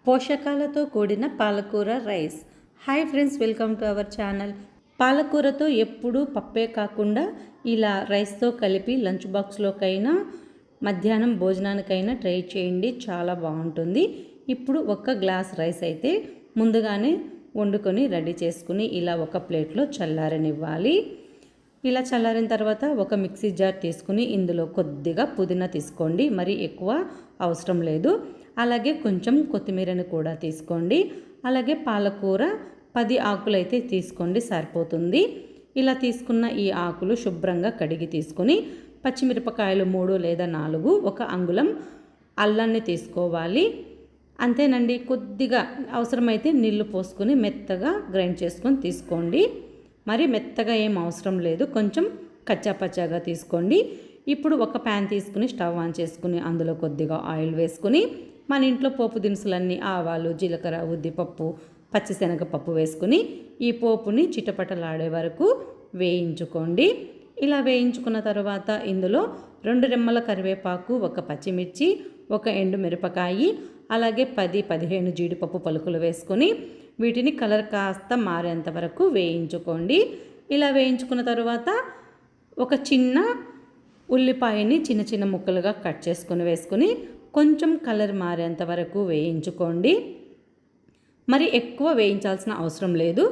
పోషకాలతో కూడిన పాలకూర rice. Hi friends, welcome to our channel. పాలకూరతో ఎప్పుడూ పప్పే కాకుండా ఇలా రైస్తో కలిపి లంచ్ బాక్స్లోకైనా మధ్యాహ్నం భోజనానికైనా ట్రై చేయండి, చాలా బాగుంటుంది. ఇప్పుడు ఒక గ్లాస్ రైస్ అయితే ముందుగానే వండుకొని రెడీ చేసుకుని ఇలా ఒక ప్లేట్లో చల్లారనివ్వాలి. ఇలా చల్లారిన తర్వాత ఒక మిక్సీ జార్ తీసుకుని ఇందులో కొద్దిగా పుదీనా తీసుకోండి, మరి ఎక్కువ అవసరం లేదు. అలాగే కొంచెం కొత్తిమీరని కూడా తీసుకోండి. అలాగే పాలకూర 10 ఆకులు అయితే తీసుకోండి, సరిపోతుంది. ఇలా తీసుకున్న ఈ ఆకులు శుభ్రంగా కడిగి తీసుకొని పచ్చిమిరపకాయలు 3 లేదా 4, 1 అంగుళం అల్లాన్ని తీసుకోవాలి. అంతేనండి. కొద్దిగా అవసరమైతే నీళ్లు పోసుకొని మెత్తగా గ్రైండ్ చేసుకొని తీసుకోండి. మరి మెత్తగా ఏం అవసరం లేదు, కొంచెం కచ్చాపచ్చాగా తీసుకోండి. ఇప్పుడు ఒక ప్యాన్ తీసుకుని స్టవ్ ఆన్ చేసుకుని అందులో కొద్దిగా ఆయిల్ వేసుకుని మన ఇంట్లో పోపు దినుసులన్నీ ఆవాలు, జీలకర్ర, ఉద్దిపప్పు, పచ్చిశనగపప్పు వేసుకుని ఈ పోపుని చిటపటలాడే వరకు వేయించుకోండి. ఇలా వేయించుకున్న తర్వాత ఇందులో 2 రెమ్మల కరివేపాకు, 1 పచ్చిమిర్చి, 1 ఎండుమిరపకాయి, అలాగే 10-15 జీడిపప్పు పలుకులు వేసుకొని వీటిని కలర్ కాస్త మారేంత వరకు వేయించుకోండి. ఇలా వేయించుకున్న తర్వాత ఒక చిన్న ఉల్లిపాయని చిన్న చిన్న ముక్కలుగా కట్ చేసుకొని వేసుకొని కొంచెం కలర్ మారేంత వరకు వేయించుకోండి. మరి ఎక్కువ వేయించాల్సిన అవసరం లేదు.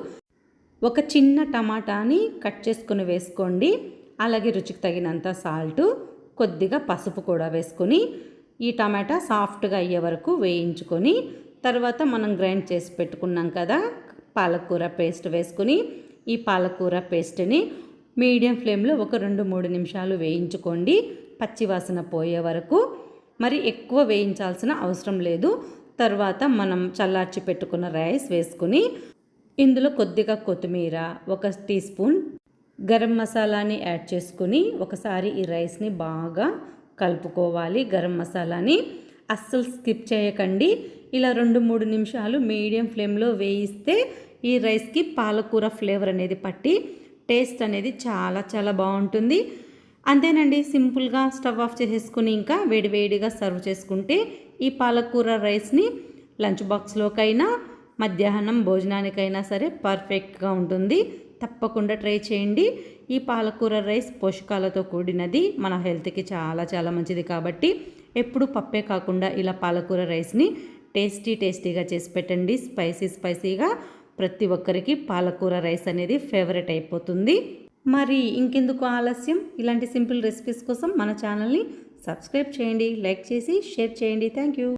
ఒక చిన్న టమాటాని కట్ చేసుకొని వేసుకోండి. అలాగే రుచికి తగినంత సాల్టు, కొద్దిగా పసుపు కూడా వేసుకొని ఈ టమాటా సాఫ్ట్గా అయ్యే వరకు వేయించుకొని తర్వాత మనం గ్రైండ్ చేసి పెట్టుకున్నాం కదా పాలకూర పేస్ట్ వేసుకొని ఈ పాలకూర పేస్ట్ని మీడియం ఫ్లేమ్లో ఒక 2-3 నిమిషాలు వేయించుకోండి, పచ్చివాసన పోయే వరకు. మరి ఎక్కువ వేయించాల్సిన అవసరం లేదు. తర్వాత మనం చల్లార్చి పెట్టుకున్న రైస్ వేసుకుని ఇందులో కొద్దిగా కొత్తిమీర, 1 టీ స్పూన్ గరం మసాలాని యాడ్ చేసుకుని ఒకసారి ఈ రైస్ని బాగా కలుపుకోవాలి. గరం మసాలాని అస్సలు స్కిప్ చేయకండి. ఇలా 2-3 నిమిషాలు మీడియం ఫ్లేమ్లో వేయిస్తే ఈ రైస్కి పాలకూర ఫ్లేవర్ అనేది పట్టి టేస్ట్ అనేది చాలా చాలా బాగుంటుంది. అంతేనండి, సింపుల్గా స్టవ్ ఆఫ్ చేసేసుకుని ఇంకా వేడివేడిగా సర్వ్ చేసుకుంటే ఈ పాలకూర రైస్ని లంచ్ బాక్స్లోకైనా మధ్యాహ్నం భోజనానికైనా సరే పర్ఫెక్ట్గా ఉంటుంది. తప్పకుండా ట్రై చేయండి. ఈ పాలకూర రైస్ పోషకాలతో కూడినది, మన హెల్త్కి చాలా చాలా మంచిది. కాబట్టి ఎప్పుడు పప్పే కాకుండా ఇలా పాలకూర రైస్ని టేస్టీగా చేసి పెట్టండి. స్పైసీగా ప్రతి ఒక్కరికి పాలకూర రైస్ అనేది ఫేవరెట్ అయిపోతుంది. మరి ఇంకెందుకు ఆలస్యం, ఇలాంటి సింపుల్ రెసిపీస్ కోసం మన ఛానల్ని సబ్స్క్రైబ్ చేయండి, లైక్ చేసి షేర్ చేయండి. Thank you.